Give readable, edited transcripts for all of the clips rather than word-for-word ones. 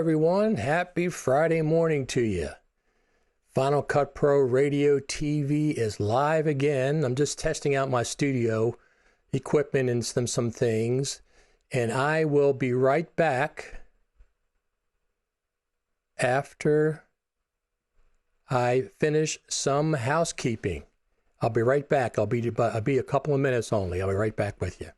everyone. Happy Friday morning to you. Final Cut Pro Radio TV is live again. I'm just testing out my studio equipment and some things. And I will be right back after I finish some housekeeping. I'll be right back. I'll be a couple of minutes only. I'll be right back with you.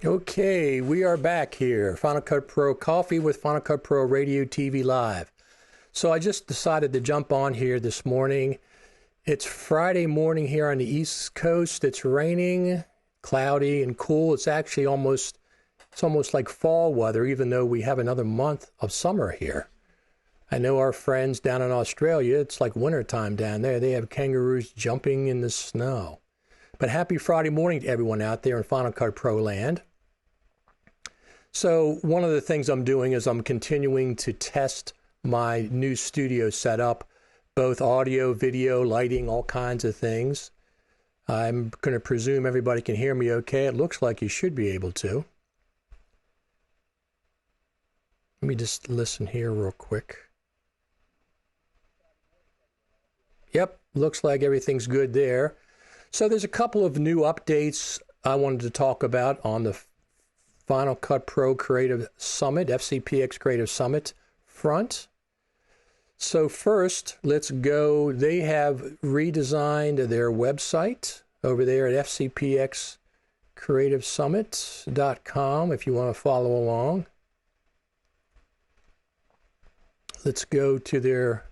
Okay, we are back here. Final Cut Pro Coffee with Final Cut Pro Radio TV Live. So I just decided to jump on here this morning. It's Friday morning here on the East Coast. It's raining, cloudy, and cool. It's actually almost like fall weather, even though we have another month of summer here. I know our friends down in Australia, it's like wintertime down there. They have kangaroos jumping in the snow. But happy Friday morning to everyone out there in Final Cut Pro land. So one of the things I'm doing is I'm continuing to test my new studio setup, both audio, video, lighting, all kinds of things. I'm going to presume everybody can hear me okay. It looks like you should be able to. Let me just listen here real quick. Yep, looks like everything's good there. So there's a couple of new updates I wanted to talk about on the Final Cut Pro Creative Summit, FCPX Creative Summit front. So first, let's go. They have redesigned their website over there at FCPXCreativeSummit.com if you want to follow along. Let's go to their,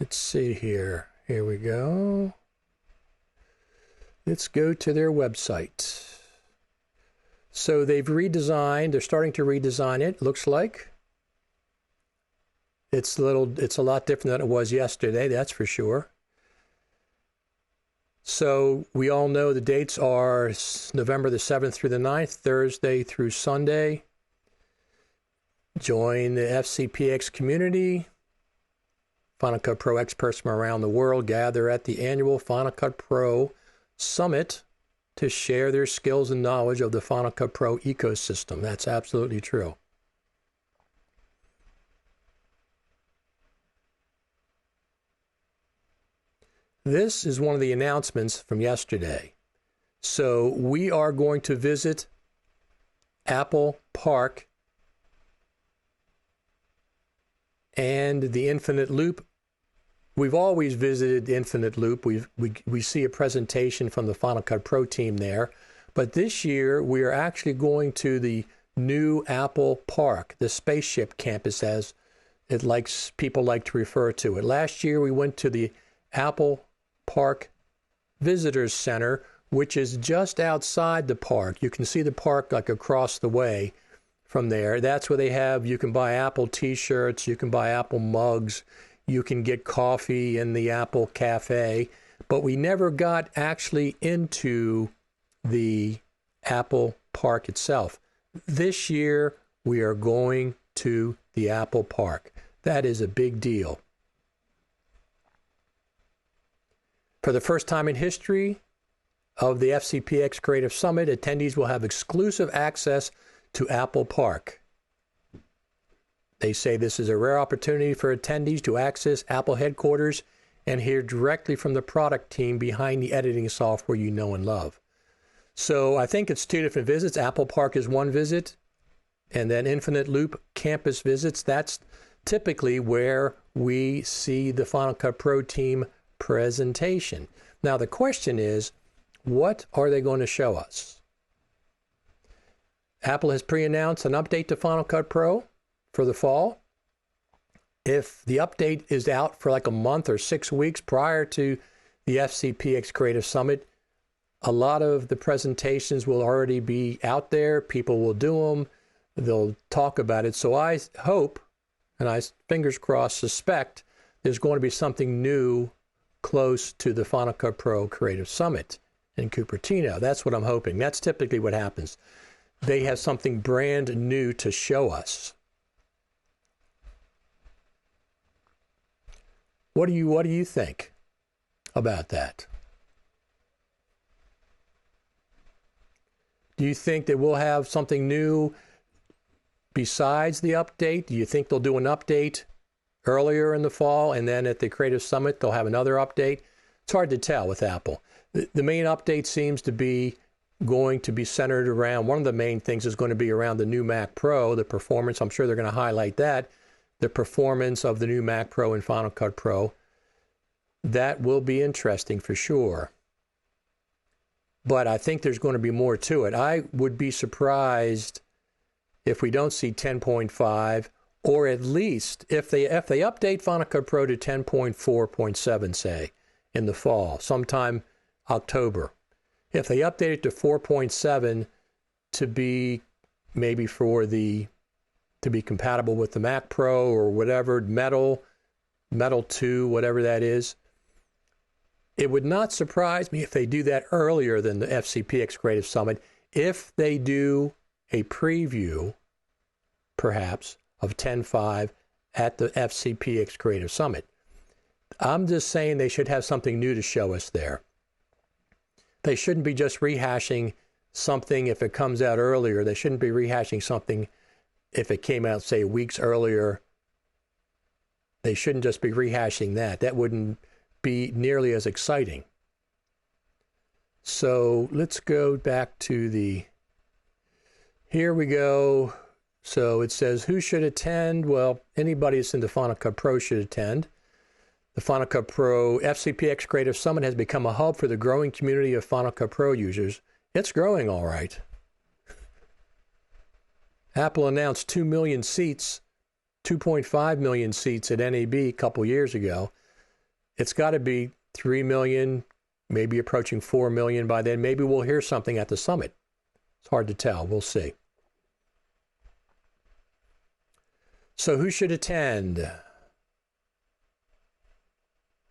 let's see here. Here we go. Let's go to their website. So they've redesigned, they're starting to redesign it, looks like. It's a lot different than it was yesterday, that's for sure. So we all know the dates are November the 7th through the 9th, Thursday through Sunday. Join the FCPX community. Final Cut Pro experts from around the world gather at the annual Final Cut Pro Summit to share their skills and knowledge of the Final Cut Pro ecosystem. That's absolutely true. This is one of the announcements from yesterday. So we are going to visit Apple Park and the Infinite Loop. We've always visited Infinite Loop. We see a presentation from the Final Cut Pro team there. But this year, we are actually going to the new Apple Park, the spaceship campus, as people like to refer to it. Last year, we went to the Apple Park Visitors Center, which is just outside the park. You can see the park like across the way from there. That's where they have, you can buy Apple t-shirts, you can buy Apple mugs, you can get coffee in the Apple Cafe. But we never got actually into the Apple Park itself. This year, we are going to the Apple Park. That is a big deal. For the first time in history of the FCPX Creative Summit, attendees will have exclusive access to Apple Park. They say this is a rare opportunity for attendees to access Apple headquarters and hear directly from the product team behind the editing software you know and love. So I think it's 2 different visits. Apple Park is 1 visit, and then Infinite Loop campus visits. That's typically where we see the Final Cut Pro team presentation. Now the question is, what are they going to show us? Apple has pre-announced an update to Final Cut Pro for the fall. If the update is out for like a month or 6 weeks prior to the FCPX Creative Summit, a lot of the presentations will already be out there. People will do them. They'll talk about it. So I hope, and I, fingers crossed, suspect there's going to be something new close to the Final Cut Pro Creative Summit in Cupertino. That's what I'm hoping. That's typically what happens. They have something brand new to show us. What do you think about that? Do you think that we'll have something new besides the update? Do you think they'll do an update earlier in the fall and then at the Creative Summit they'll have another update? It's hard to tell with Apple. The main update seems to be going to be centered around, one of the main things is going to be around the new Mac Pro, the performance. I'm sure they're going to highlight that, the performance of the new Mac Pro and Final Cut Pro. That will be interesting for sure. But I think there's going to be more to it. I would be surprised if we don't see 10.5, or at least if they update Final Cut Pro to 10.4.7, say, in the fall, sometime October. If they update it to 4.7 to be maybe to be compatible with the Mac Pro or whatever, Metal 2, whatever that is, it would not surprise me if they do that earlier than the FCPX Creative Summit. If they do a preview, perhaps, of 10.5 at the FCPX Creative Summit. I'm just saying they should have something new to show us there. They shouldn't be just rehashing something if it comes out earlier. They shouldn't be rehashing something if it came out, say, weeks earlier. They shouldn't just be rehashing that. That wouldn't be nearly as exciting. So let's go back to here we go. So it says, who should attend? Well, anybody that's in the Final Cut Pro should attend. The Final Cut Pro FCPX Creative Summit has become a hub for the growing community of Final Cut Pro users. It's growing all right. Apple announced 2 million seats, 2.5 million seats at NAB a couple years ago. It's got to be 3 million, maybe approaching 4 million by then. Maybe we'll hear something at the summit. It's hard to tell. We'll see. So who should attend?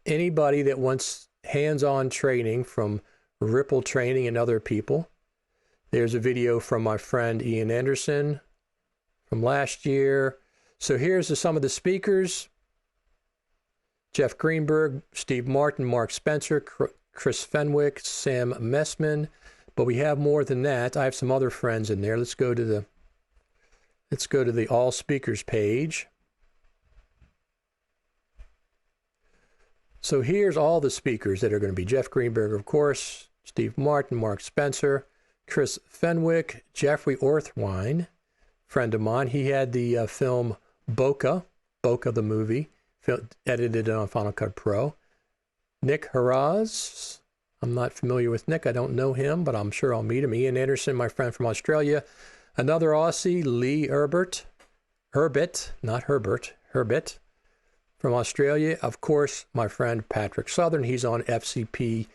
Anybody that wants hands-on training from Ripple Training and other people. There's a video from my friend Ian Anderson from last year. So here's some of the speakers. Jeff Greenberg, Steve Martin, Mark Spencer, Chris Fenwick, Sam Messman. But we have more than that. I have some other friends in there. Let's go to the All Speakers page. So here's all the speakers that are going to be. Jeff Greenberg, of course, Steve Martin, Mark Spencer, Chris Fenwick, Jeffrey Orthwine, friend of mine. He had the film Bokeh the movie, edited on Final Cut Pro. Nick Haraz. I'm not familiar with Nick. I don't know him, but I'm sure I'll meet him. Ian Anderson, my friend from Australia. Another Aussie, Lee Herbert, from Australia. Of course, my friend Patrick Southern. He's on FCP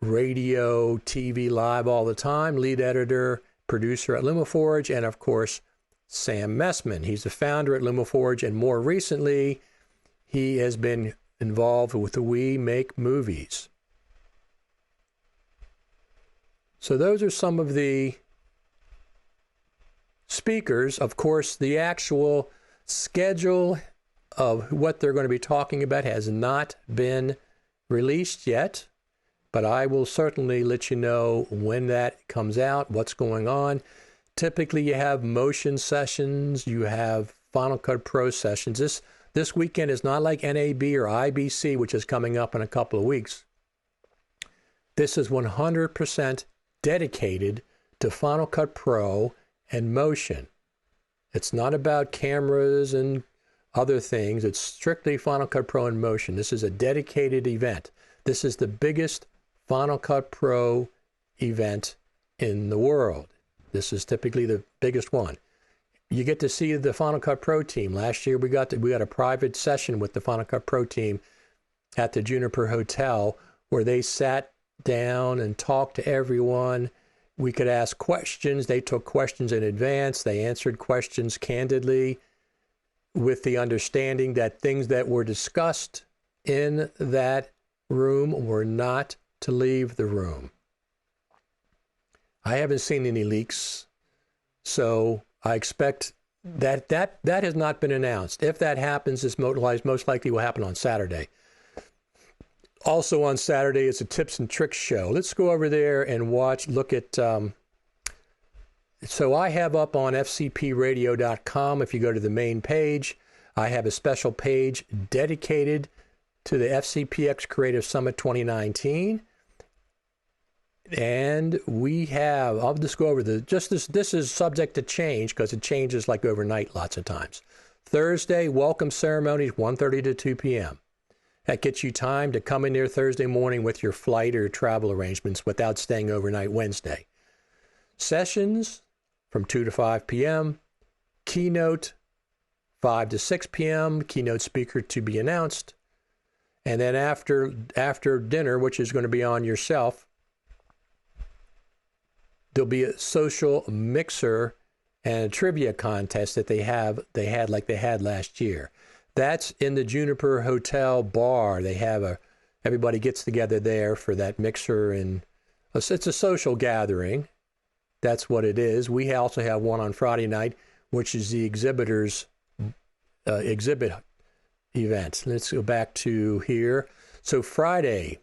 Radio TV Live all the time, lead editor, producer at LumaForge, and of course, Sam Messman. He's the founder at LumaForge, and more recently, he has been involved with the We Make Movies. So those are some of the speakers. Of course, the actual schedule of what they're going to be talking about has not been released yet, but I will certainly let you know when that comes out, what's going on. Typically, you have motion sessions, you have Final Cut Pro sessions. This weekend is not like NAB or IBC, which is coming up in a couple of weeks. This is 100% dedicated to Final Cut Pro and motion. It's not about cameras and other things. It's strictly Final Cut Pro and motion. This is a dedicated event. This is the biggest Final Cut Pro event in the world. This is typically the biggest one. You get to see the Final Cut Pro team. Last year we got a private session with the Final Cut Pro team at the Juniper Hotel where they sat down and talked to everyone. We could ask questions. They took questions in advance. They answered questions candidly with the understanding that things that were discussed in that room were not to leave the room. I haven't seen any leaks, so I expect that has not been announced. If that happens, it's most likely will happen on Saturday. Also on Saturday, it's a tips and tricks show. Let's go over there and look at... So I have up on FCPRadio.com, if you go to the main page, I have a special page dedicated to the FCPX Creative Summit 2019. And we have, I'll just go over this is subject to change because it changes like overnight lots of times. Thursday, welcome ceremonies, 1:30 to 2 p.m. That gets you time to come in there Thursday morning with your flight or travel arrangements without staying overnight Wednesday. Sessions from 2 to 5 p.m. Keynote, 5 to 6 p.m. Keynote speaker to be announced. And then after dinner, which is going to be on yourself, there'll be a social mixer and a trivia contest that they had last year. That's in the Juniper Hotel bar. They have everybody gets together there for that mixer, and it's a social gathering. That's what it is. We also have one on Friday night, which is the exhibitors exhibit event. Let's go back to here. So Friday,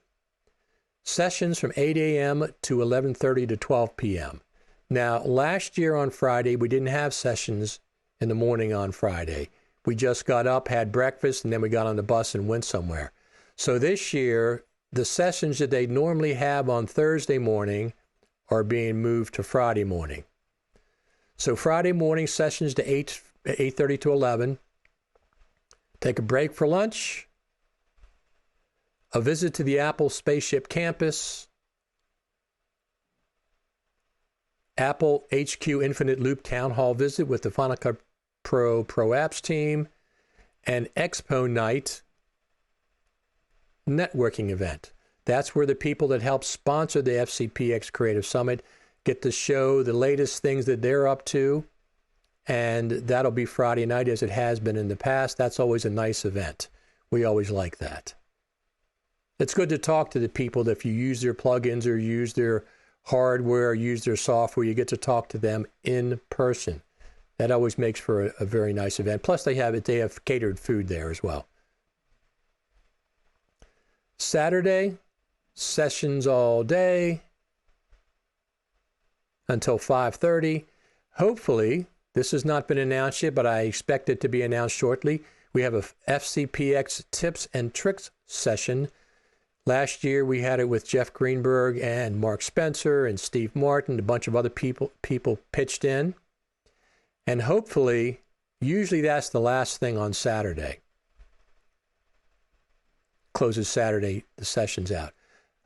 sessions from 8 a.m. to 11:30 to 12 p.m. Now, last year on Friday, we didn't have sessions in the morning on Friday. We just got up, had breakfast, and then we got on the bus and went somewhere. So this year, the sessions that they normally have on Thursday morning are being moved to Friday morning. So Friday morning sessions to 8:30 to 11. Take a break for lunch. A visit to the Apple Spaceship Campus. Apple HQ Infinite Loop Town Hall visit with the Final Cut Pro Apps team. And Expo Night networking event. That's where the people that help sponsor the FCPX Creative Summit get to show the latest things that they're up to. And that'll be Friday night as it has been in the past. That's always a nice event. We always like that. It's good to talk to the people that if you use their plugins or use their hardware, or use their software, you get to talk to them in person. That always makes for a very nice event. Plus they have catered food there as well. Saturday, sessions all day until 5:30. Hopefully, this has not been announced yet, but I expect it to be announced shortly. We have a FCPX tips and tricks session. Last year, we had it with Jeff Greenberg and Mark Spencer and Steve Martin. A bunch of other people pitched in. And hopefully, usually that's the last thing on Saturday. Closes Saturday, the session's out.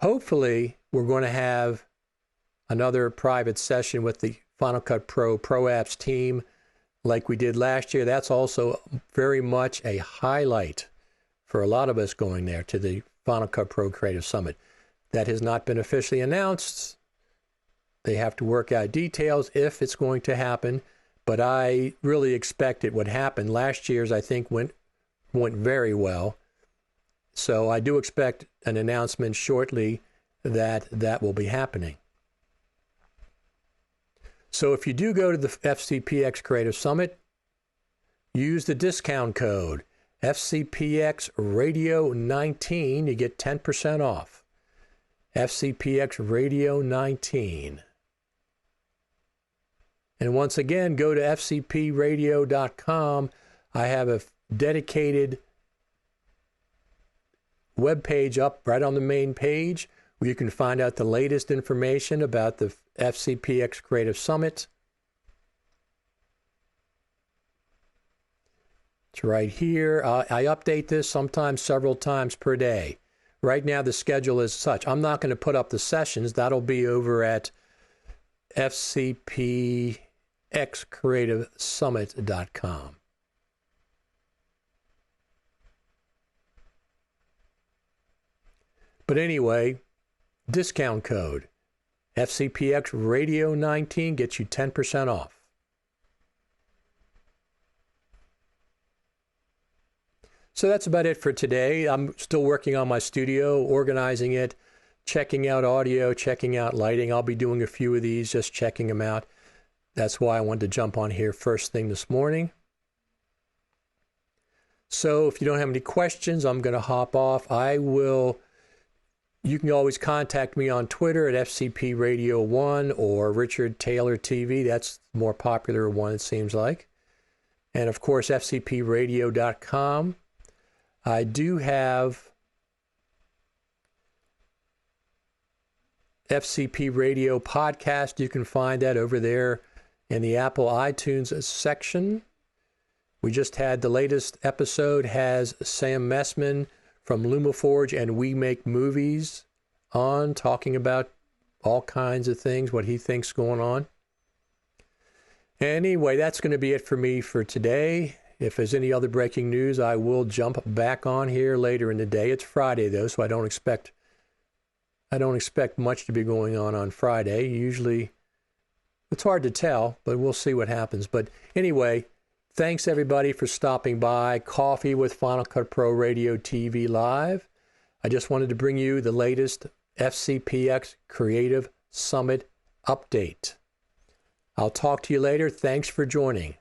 Hopefully, we're going to have another private session with the Final Cut Pro Apps team like we did last year. That's also very much a highlight for a lot of us going there to the Final Cut Pro Creative Summit. That has not been officially announced. They have to work out details if it's going to happen, but I really expect it would happen. Last year's, I think, went very well. So I do expect an announcement shortly that will be happening. So if you do go to the FCPX Creative Summit, use the discount code FCPX Radio 19. You get 10% off. FCPX Radio 19. And once again, go to FCPRadio.com. I have a dedicated web page up right on the main page where you can find out the latest information about the FCPX Creative Summit. It's right here. I update this sometimes several times per day. Right now the schedule is such. I'm not going to put up the sessions. That'll be over at FCPXCreativeSummit.com. But anyway, discount code FCPX Radio 19 gets you 10% off. So that's about it for today. I'm still working on my studio, organizing it, checking out audio, checking out lighting. I'll be doing a few of these, just checking them out. That's why I wanted to jump on here first thing this morning. So if you don't have any questions, I'm going to hop off. You can always contact me on Twitter at FCPRadio1 or Richard Taylor TV. That's the more popular one, it seems like. And of course, FCPRadio.com. I do have FCP Radio Podcast. You can find that over there in the Apple iTunes section. We just had the latest episode, has Sam Messman from LumaForge and We Make Movies on, talking about all kinds of things, what he thinks going on. Anyway, that's going to be it for me for today. If there's any other breaking news, I will jump back on here later in the day. It's Friday, though, so I don't expect much to be going on Friday. Usually, it's hard to tell, but we'll see what happens. But anyway, thanks everybody for stopping by. Coffee with Final Cut Pro Radio TV Live. I just wanted to bring you the latest FCPX Creative Summit update. I'll talk to you later. Thanks for joining.